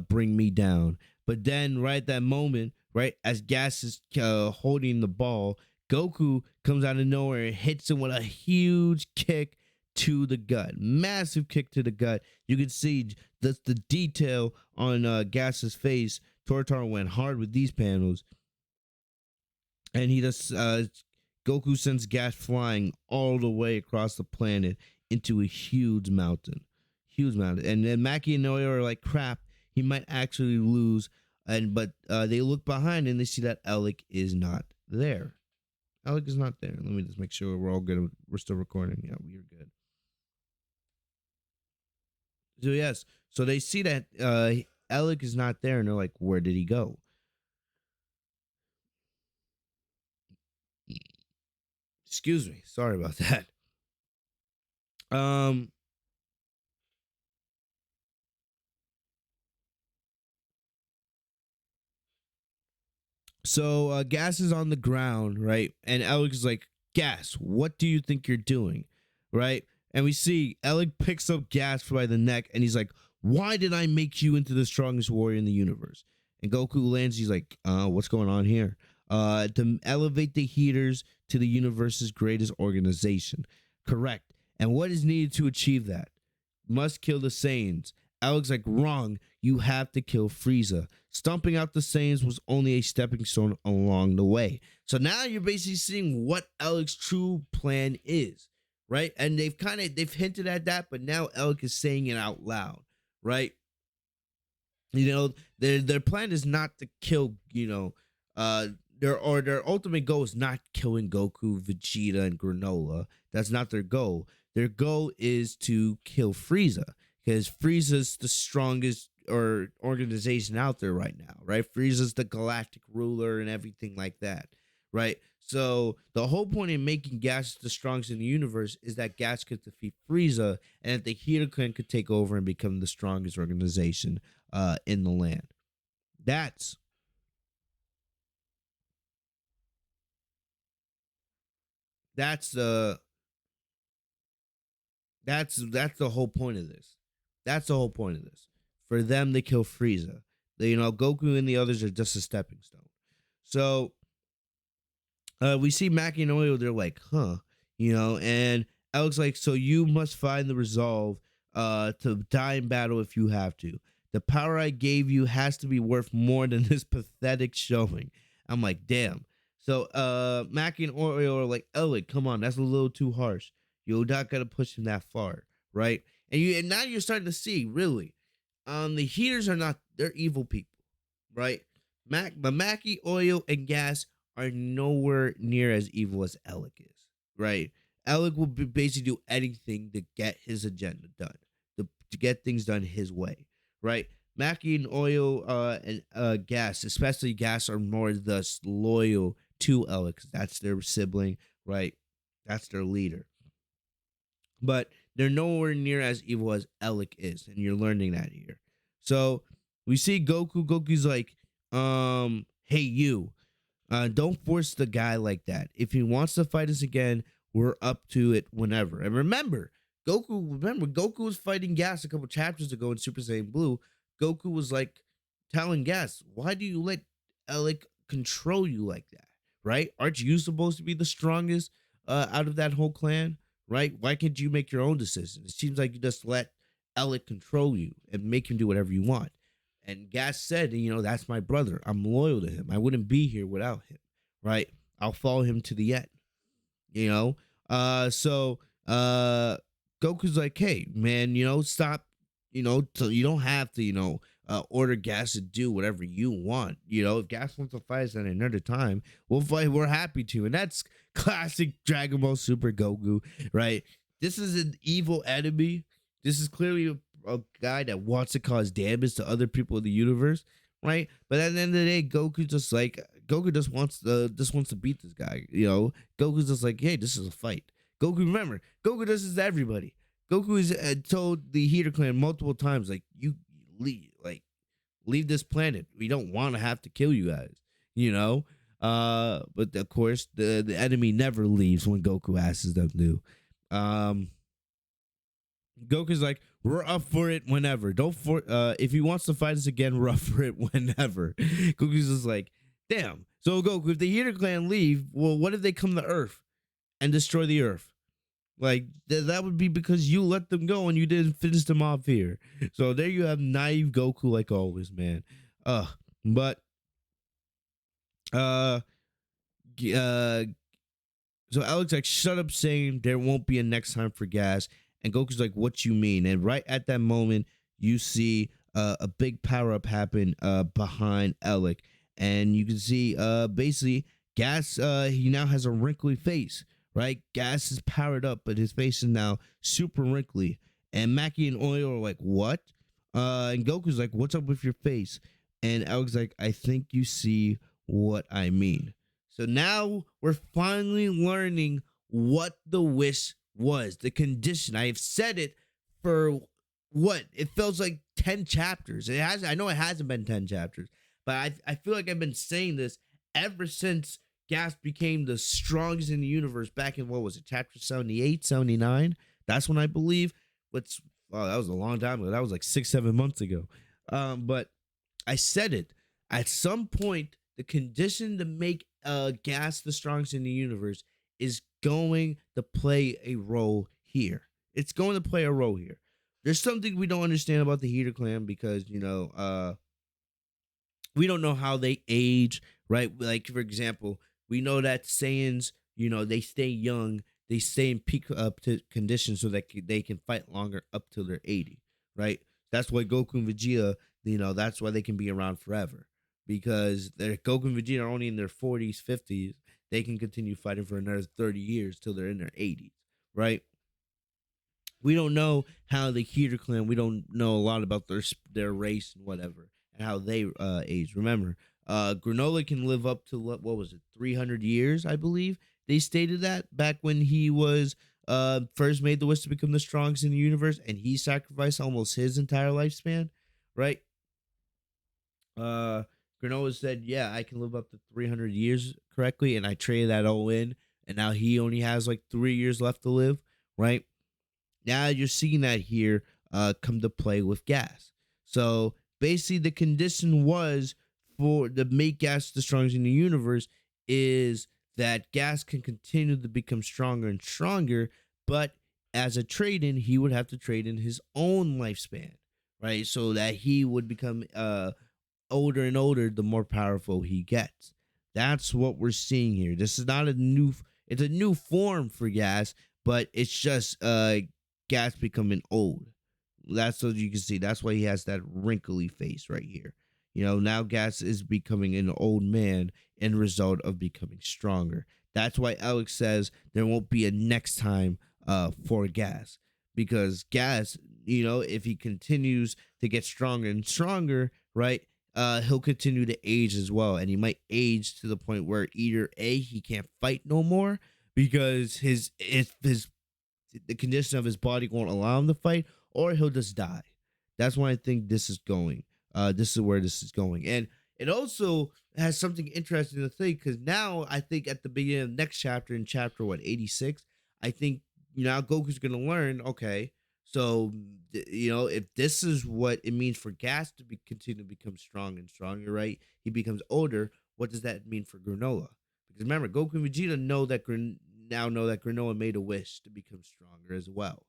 Speaker 1: bring me down. But then right at that moment, right, as Gas is holding the ball, Goku comes out of nowhere and hits him with a huge kick to the gut. Massive kick to the gut. You can see the detail on Gas's face. Tortar went hard with these panels. And he just Goku sends Gas flying all the way across the planet into a huge mountain. Huge mountain. And then Maki and Noya are like, crap, he might actually lose. But they look behind and they see that Alec is not there. Alec is not there. Let me just make sure we're all good. We're still recording. Yeah, we're good. So yes, so they see that Alec is not there, and they're like, where did he go? Excuse me. Sorry about that. So Gas is on the ground, right? And Alec is like, Gas, what do you think you're doing? Right? And we see Alec picks up Gas by the neck, and he's like, why did I make you into the strongest warrior in the universe? And Goku lands, he's like, what's going on here? To elevate the heaters to the universe's greatest organization. Correct. And what is needed to achieve that? Must kill the Saiyans. Alec's like, wrong. You have to kill Frieza. Stomping out the Saiyans was only a stepping stone along the way. So now you're basically seeing what Alec's true plan is, right? And they've hinted at that, but now Alec is saying it out loud, right? Their plan is not to kill, their ultimate goal is not killing Goku, Vegeta, and Granola. That's not their goal. Their goal is to kill Frieza, because Frieza's the strongest organization out there right now, right? Frieza's the galactic ruler and everything like that, right? So the whole point in making Gas the strongest in the universe is that Gas could defeat Frieza, and that the Hero Clan could take over and become the strongest organization in the land. That's the whole point of this. That's the whole point of this. For them to kill Frieza. Goku and the others are just a stepping stone. So we see Maki and Oil, they're like, huh, and Alec's like, so you must find the resolve to die in battle if you have to. The power I gave you has to be worth more than this pathetic showing. I'm like, damn. So Maki and Oil are like, Alec, come on, that's a little too harsh. You're not gonna push him that far, right? And now you're starting to see, really, The heaters are not, they're evil people, right? But Mackie, Oil, and Gas are nowhere near as evil as Alec is, right? Alec will basically do anything to get his agenda done, to get things done his way, right? Mackie and Oil and Gas, especially Gas, are more thus loyal to Alec. That's their sibling, right? That's their leader. But they're nowhere near as evil as Alec is, and you're learning that here. So we see Goku. Goku's like, hey you, don't force the guy like that. If he wants to fight us again, we're up to it whenever. And Goku was fighting Gas a couple chapters ago in Super Saiyan Blue. Goku was like telling Gas, why do you let Alec control you like that? Right? Aren't you supposed to be the strongest out of that whole clan? Right? Why can't you make your own decisions? It seems like you just let Alec control you and make him do whatever you want. And Gas said, that's my brother. I'm loyal to him. I wouldn't be here without him. Right? I'll follow him to the end. You know? So Goku's like, hey, man, stop, so you don't have to, order Gas to do whatever you want. If Gas wants to fight us at another time, we'll fight. We're happy to. And that's classic Dragon Ball Super Goku, right? This is an evil enemy. This is clearly a guy that wants to cause damage to other people in the universe, right? But at the end of the day, Goku just wants to beat this guy. Goku's just like, hey, this is a fight. Remember, Goku does this to everybody. Goku has told the Heater Clan multiple times, like, you leave this planet. We don't want to have to kill you guys, But of course, the enemy never leaves when Goku asks them to. Goku's like, we're up for it whenever. If he wants to fight us again, we're up for it whenever. Goku's just like, damn. So Goku, if the Heater Clan leave, well, what if they come to Earth and destroy the Earth? Like, that would be because you let them go and you didn't finish them off here. So there you have naive Goku like always, man. But so Alex like, shut up saying there won't be a next time for Gas. And Goku's like, what you mean? And right at that moment, you see a big power up happen behind Alec. And you can see basically Gas, he now has a wrinkly face. Right? Gas is powered up, but his face is now super wrinkly. And Mackie and Oil are like, what? And Goku's like, what's up with your face? And Alec's like, I think you see what I mean. So now we're finally learning what the wish was, the condition. I have said it for what? It feels like 10 chapters. I know it hasn't been 10 chapters, but I feel like I've been saying this ever since Gas became the strongest in the universe back in, what was it, chapter 78, 79? That's when I believe. That was a long time ago. That was like 6-7 months ago. But I said it. At some point, the condition to make Gas the strongest in the universe is going to play a role here. It's going to play a role here. There's something we don't understand about the Heater Clan because, we don't know how they age, right? Like, for example, we know that Saiyans, they stay young, they stay in peak condition so that they can fight longer up till they're 80, right? That's why Goku and Vegeta, that's why they can be around forever. Because Goku and Vegeta are only in their 40s, 50s. They can continue fighting for another 30 years till they're in their 80s, right? We don't know how the Heater Clan, we don't know a lot about their race and whatever, and how they age. Remember, Granola can live up to, what was it, 300 years, I believe. They stated that back when he was first made the wish to become the strongest in the universe, and he sacrificed almost his entire lifespan, right? Granola said, yeah, I can live up to 300 years correctly, and I traded that all in, and now he only has like 3 years left to live, right? Now you're seeing that here come to play with Gas. So basically the condition was for the make Gas the strongest in the universe is that Gas can continue to become stronger and stronger, but as a trade-in, he would have to trade in his own lifespan, right? So that he would become older and older the more powerful he gets. That's what we're seeing here. This is not it's a new form for Gas, but it's just Gas becoming old. That's what you can see. That's why he has that wrinkly face right here. Now Gas is becoming an old man in result of becoming stronger. That's why Alex says there won't be a next time for Gas, because Gas, if he continues to get stronger and stronger, right? He'll continue to age as well, and he might age to the point where either A, he can't fight no more because his the condition of his body won't allow him to fight, or he'll just die. That's why I think this is going. This is where this is going, and it also has something interesting to think, because now I think at the beginning of next chapter, in chapter 86, I think now Goku's gonna learn. Okay, so if this is what it means for Gas to continue to become strong and stronger, right? He becomes older. What does that mean for Granola? Because remember, Goku and Vegeta now know that Granola made a wish to become stronger as well.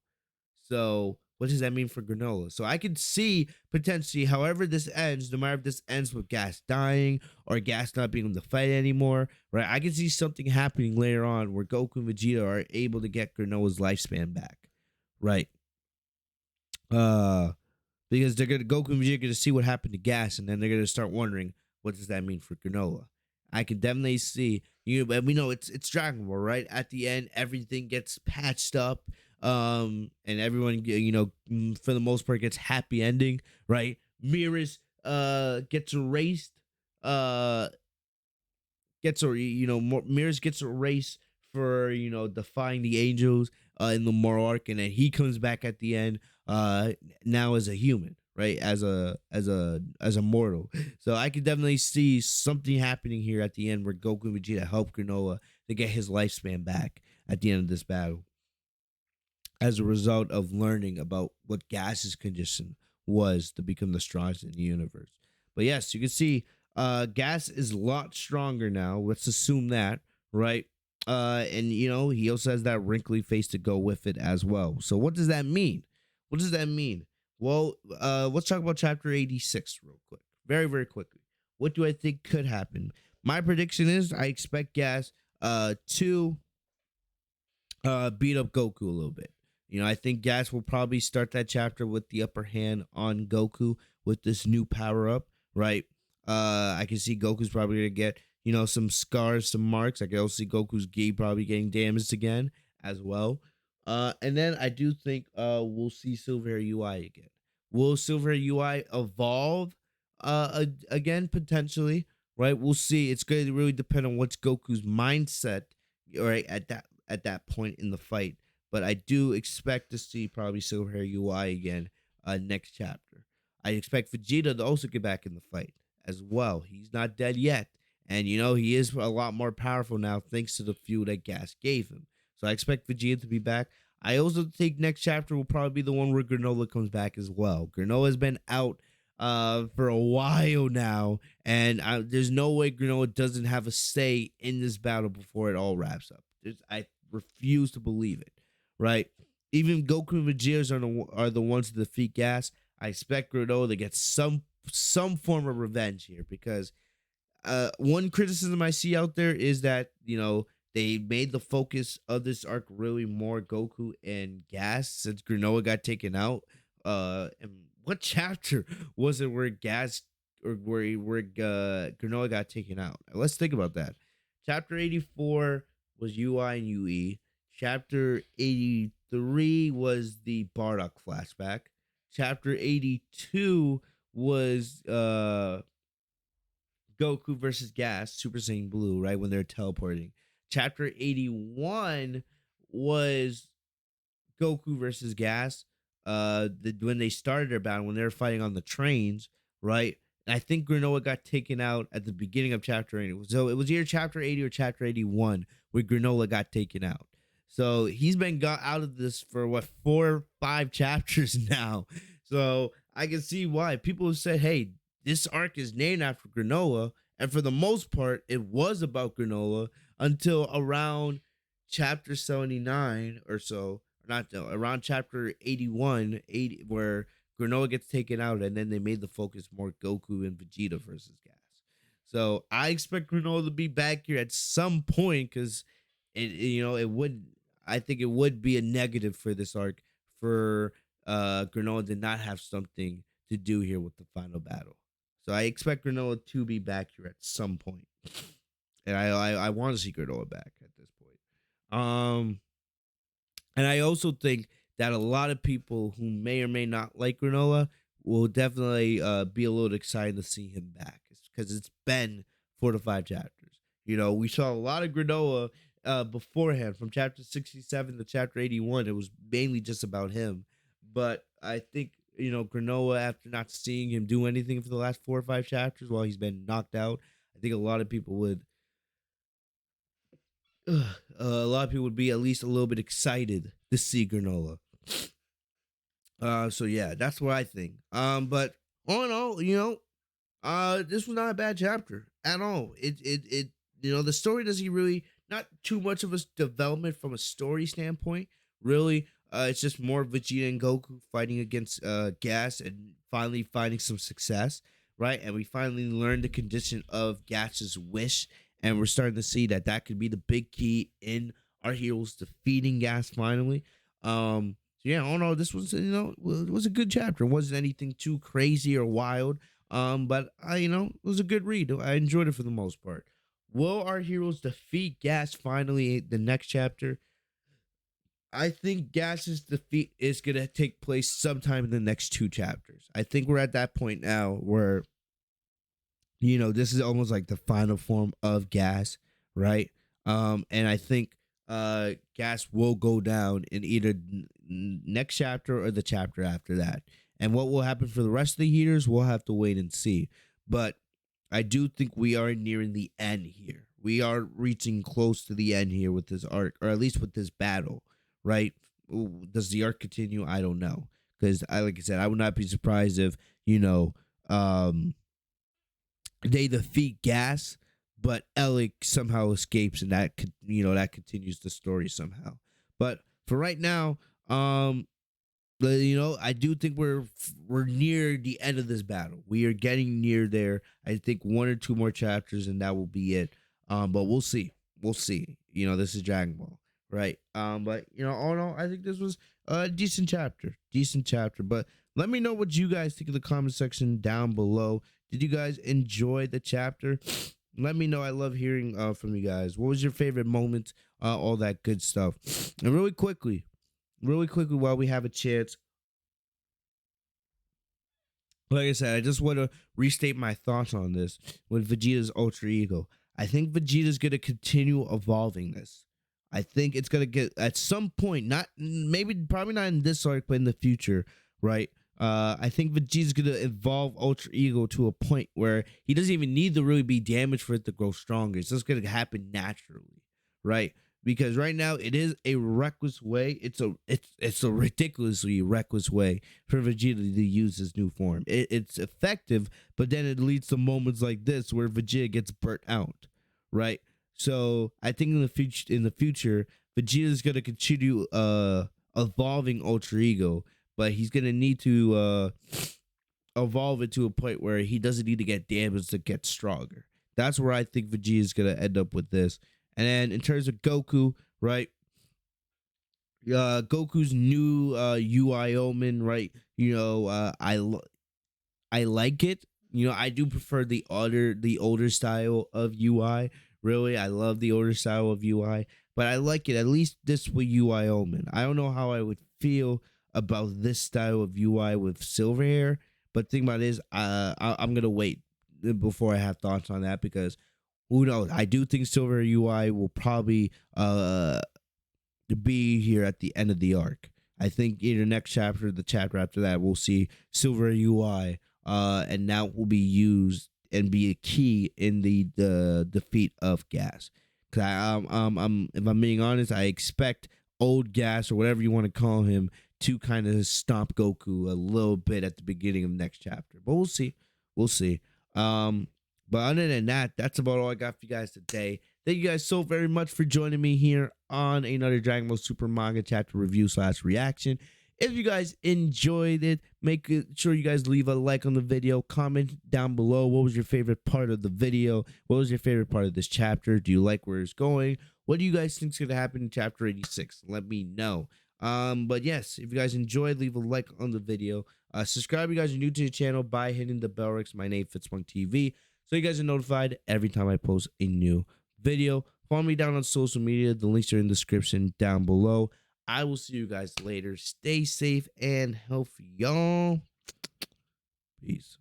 Speaker 1: So what does that mean for Granola? So I could see potentially, however this ends, no matter if this ends with Gas dying or Gas not being able to fight anymore, right? I can see something happening later on where Goku and Vegeta are able to get Granola's lifespan back, right? Uh, because Goku and Vegeta are gonna see what happened to Gas, and then they're gonna start wondering, what does that mean for Granola? I can definitely see and we know it's Dragon Ball, right? At the end, everything gets patched up, and everyone for the most part gets happy ending, right? Mirrors gets erased, uh gets or Mirrors gets erased for defying the angels in the Moro arc, and then he comes back at the end now as a human, right? As a mortal. So I could definitely see something happening here at the end where Goku and Vegeta help Granola to get his lifespan back at the end of this battle, as a result of learning about what Gas's condition was to become the strongest in the universe. But yes, you can see Gas is a lot stronger now. Let's assume that, right? And he also has that wrinkly face to go with it as well. So what does that mean? What does that mean? Well, let's talk about chapter 86 real quick. Very, very quickly. What do I think could happen? My prediction is I expect Gas to beat up Goku a little bit. I think Gas will probably start that chapter with the upper hand on Goku with this new power up, right? I can see Goku's probably gonna get, some scars, some marks. I can also see Goku's gi probably getting damaged again as well. And then I do think we'll see Silver UI again. Will Silver UI evolve again potentially? Right? We'll see. It's going to really depend on what's Goku's mindset, right, at that point in the fight. But I do expect to see probably Silver Hair UI again next chapter. I expect Vegeta to also get back in the fight as well. He's not dead yet. And he is a lot more powerful now thanks to the fuel that Gas gave him. So I expect Vegeta to be back. I also think next chapter will probably be the one where Granola comes back as well. Granola's been out for a while now, and there's no way Granola doesn't have a say in this battle before it all wraps up. I refuse to believe it, right? Even Goku and Vegeta are the ones to defeat Gas. I expect Granola to get some form of revenge here, because one criticism I see out there is that they made the focus of this arc really more Goku and Gas since Granola got taken out. And what chapter was it where Gas or where Granola got taken out? Let's think about that. Chapter 84 was UI and UE. Chapter 83 was the Bardock flashback. Chapter 82 was Goku versus Gas, Super Saiyan Blue, right, when they're teleporting. Chapter 81 was Goku versus Gas, when they started their battle, when they were fighting on the trains, right? And I think Granola got taken out at the beginning of chapter 80. So it was either chapter 80 or chapter 81 where Granola got taken out. So he's been got out of this for 4 or 5 chapters now. So I can see why people have said, hey, this arc is named after Granola. And for the most part, it was about Granola until around chapter 79 or so. Not around chapter 81, 80, where Granola gets taken out, and then they made the focus more Goku and Vegeta versus Gas. So I expect Granola to be back here at some point, because it would, I think it would be a negative for this arc for Granola did not have something to do here with the final battle. So I expect Granola to be back here at some point, and I want to see Granola back at this point. And I also think that a lot of people who may or may not like Granola will definitely be a little excited to see him back because it's been 4 to 5 chapters. We saw a lot of Granola beforehand from chapter 67 to chapter 81. It was mainly just about him. But I think, Granola, after not seeing him do anything for the last 4 or 5 chapters while he's been knocked out, I think a lot of people would be at least a little bit excited to see Granola. So yeah, that's what I think. But all in all, this was not a bad chapter at all. It the story doesn't really not too much of a development from a story standpoint. Really, it's just more Vegeta and Goku fighting against Gas and finally finding some success, right? And we finally learned the condition of Gas's wish, and we're starting to see that could be the big key in our heroes defeating Gas finally. So yeah, all in all, this was it was a good chapter. It wasn't anything too crazy or wild. But it was a good read. I enjoyed it for the most part. Will our heroes defeat Gas finally the next chapter? I think Gas's defeat is gonna take place sometime in the next 2 chapters. I think we're at that point now where this is almost like the final form of Gas, right? And I think Gas will go down in either next chapter or the chapter after that. And what will happen for the rest of the heaters, we'll have to wait and see. But I do think we are nearing the end here. We are reaching close to the end here with this arc, or at least with this battle, right? Does the arc continue? I don't know. Because like I said, I would not be surprised if, they defeat Gas, but Elec somehow escapes, and that that continues the story somehow. But for right now, I do think we're near the end of this battle. We are getting near there. I think 1 or 2 more chapters, and that will be it. But we'll see. We'll see. This is Dragon Ball, right? But all in all, I think this was a decent chapter. Decent chapter. But let me know what you guys think in the comment section down below. Did you guys enjoy the chapter? Let me know. I love hearing from you guys. What was your favorite moment? All that good stuff. And really quickly, while we have a chance, like I said, I just want to restate my thoughts on this with Vegeta's Ultra Ego. I think Vegeta's going to continue evolving this. I think it's going to get at some point, probably not in this arc, but in the future, right? I think Vegeta's going to evolve Ultra Ego to a point where he doesn't even need to really be damaged for it to grow stronger. It's just going to happen naturally, right? Because right now it is a reckless way. It's a ridiculously reckless way for Vegeta to use his new form. It's effective, but then it leads to moments like this where Vegeta gets burnt out, right? So I think in the future, Vegeta is going to continue evolving Ultra Ego, but he's going to need to evolve it to a point where he doesn't need to get damaged to get stronger. That's where I think Vegeta is going to end up with this. And then in terms of Goku, right? Goku's new UI Omen, right? I like it. I do prefer the older style of UI. Really, I love the older style of UI, but I like it at least this with UI Omen. I don't know how I would feel about this style of UI with silver hair, but the thing about it is, I'm gonna wait before I have thoughts on that because who knows? I do think silver UI will probably be here at the end of the arc. I think in the next chapter, the chapter after that, we'll see silver UI, and that will be used and be a key in the defeat of Gas. Cause if I'm being honest, I expect old Gas or whatever you want to call him to kind of stomp Goku a little bit at the beginning of next chapter. But we'll see. But other than that, that's about all I got for you guys today. Thank you guys so very much for joining me here on another Dragon Ball Super Manga chapter review / reaction. If you guys enjoyed it, make sure you guys leave a like on the video. Comment down below what was your favorite part of the video. What was your favorite part of this chapter? Do you like where it's going? What do you guys think is going to happen in chapter 86? Let me know. But yes, if you guys enjoyed, leave a like on the video. Subscribe if you guys are new to the channel by hitting the bell. My name Fitz TV, so you guys are notified every time I post a new video. Follow me down on social media. The links are in the description down below. I will see you guys later. Stay safe and healthy, y'all. Peace.